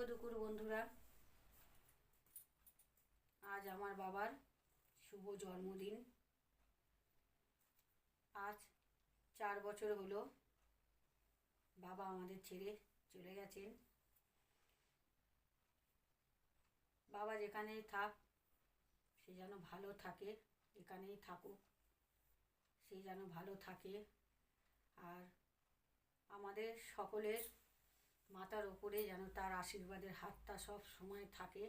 দুপুর বন্ধুরা, আজ আমার বাবার শুভ জন্মদিন। আজ 4 বছর হলো বাবা আমাদের ছেড়ে চলে গেছেন। বাবা যেখানেই থাক সে যেন ভালো থাকে, এখানেই থাকুক, সে যেন ভালো থাকে। আর আমাদের সকলের মাথার ওপরে যেন তার আশীর্বাদের হাতটা সব সময় থাকে।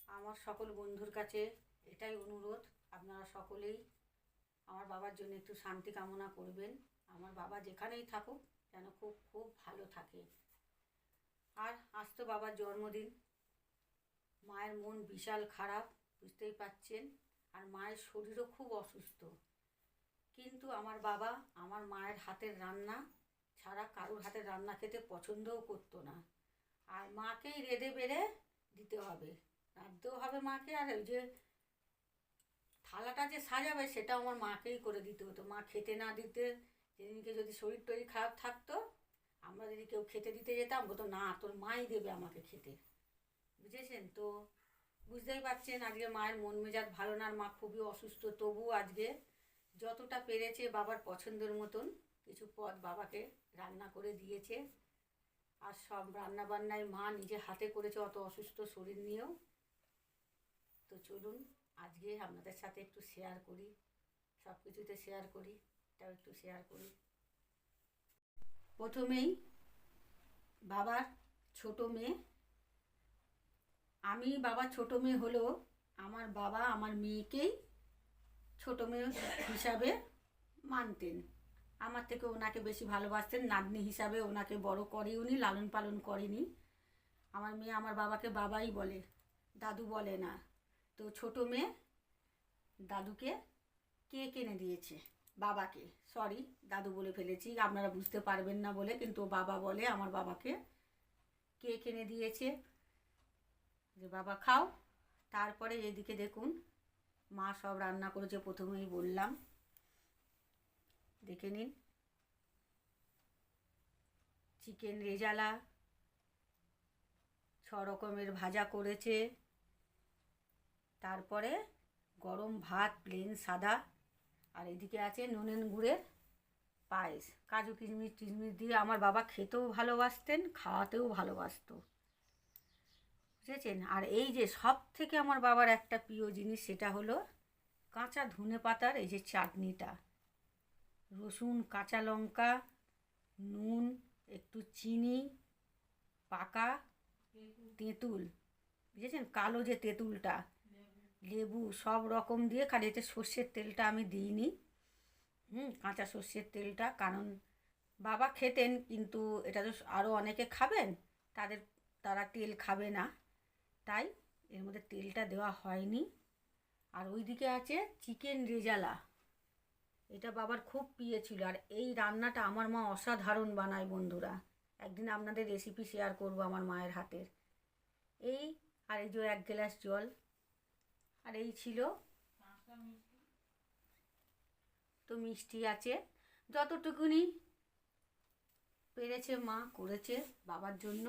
আমার সকল বন্ধুর কাছে এটাই অনুরোধ, আপনারা সকলেই আমার বাবার জন্য একটু শান্তি কামনা করবেন। আমার বাবা যেখানেই থাকুক যেন খুব খুব ভালো থাকে। আর আজ তো বাবার জন্মদিন, মায়ের মন বিশাল খারাপ, বুঝতেই পাচ্ছেন। আর মায়ের শরীরও খুব অসুস্থ, কিন্তু আমার বাবা আমার মায়ের হাতের রান্না ছাড়া কারোর হাতের রান্না খেতে পছন্দও করতো না। আর মাকেই রেঁধে বেড়ে দিতে হবে, রাঁধতেও হবে মাকে। আর ওই যে থালাটা যে সাজাবে সেটাও আমার মাকেই করে দিতে হতো। মা খেতে না দিতে, যেদিনকে যদি শরীর টরীর খারাপ থাকতো, আমরা যদি কেউ খেতে দিতে যেতাম, বলতো না তোর মাই দেবে আমাকে খেতে, বুঝেছেন তো। বুঝতেই পারছেন আজকে মায়ের মন মেজাজ ভালো না, মা খুবই অসুস্থ। তবু আজকে যতটা পেরেছে বাবার পছন্দের মতন কিছু পদ বাবাকে রান্না করে দিয়েছে। আর সব রান্না বান্নায় মা নিজে হাতে করেছে, অত অসুস্থ শরীর নিয়েও। তো চলুন আজকে আপনাদের সাথে একটু শেয়ার করি, সব কিছুতে শেয়ার করি, এটাও একটু শেয়ার করি। প্রথমেই বাবার ছোট মেয়ে আমি। বাবার ছোট মেয়ে হলেও আমার বাবা আমার মেয়েকেই ছোট মেয়ে হিসাবে মানতেন। আমার থেকে ওনাকে বেশি ভালোবাসতেন, নাতনি হিসাবে ওনাকে বড় করেনি, উনি লালন পালন করেনি। আমার মেয়ে আমার বাবাকে বাবাই বলে, দাদু বলে না। তো ছোট মেয়ে দাদুকে কেক এনে দিয়েছে, বাবাকে, সরি দাদু বলে ফেলেছি, আপনারা বুঝতে পারবেন না বলে, কিন্তু বাবা বলে আমার বাবাকে। কেক এনে দিয়েছে যে বাবা খাও। তারপরে এদিকে দেখুন মা সব রান্না করেছে, প্রথমেই বললাম, দেখে নিন। চিকেন রেজালা, 6 রকমের ভাজা করেছে। তারপরে গরম ভাত প্লেন সাদা। আর এদিকে আছে নুনের গুড়ের পায়েস, কাজু কিশমিশ টিশমিশ দিয়ে। আমার বাবা খেতেও ভালোবাসতেন, খাওয়াতেও ভালোবাসতো, বুঝেছেন। আর এই যে সব থেকে আমার বাবার একটা প্রিয় জিনিস, সেটা হলো কাঁচা ধনে পাতার এই যে চাটনিটা, রসুন কাঁচা লঙ্কা নুন একটু চিনি পাকা তেঁতুল, বুঝেছেন, কালো যে তেঁতুলটা, লেবু সব রকম দিয়ে। খালি এতে সর্ষের তেলটা আমি দিইনি, কাঁচা সর্ষের তেলটা, কারণ বাবা খেতেন, কিন্তু এটা তো আরও অনেকে খাবেন, তারা তেল খাবে না, তাই এর মধ্যে তেলটা দেওয়া হয়নি। আর ওইদিকে আছে চিকেন রেজালা, এটা বাবার খুব প্রিয় ছিল। আর এই রান্নাটা আমার মা অসাধারণ বানায় বন্ধুরা, একদিন আপনাদের রেসিপি শেয়ার করব আমার মায়ের হাতের। এই আর এই যে 1 গ্লাস জল। আর এই ছিল তো মিষ্টি আছে, যতটুকুনি পেরেছে মা করেছে বাবার জন্য।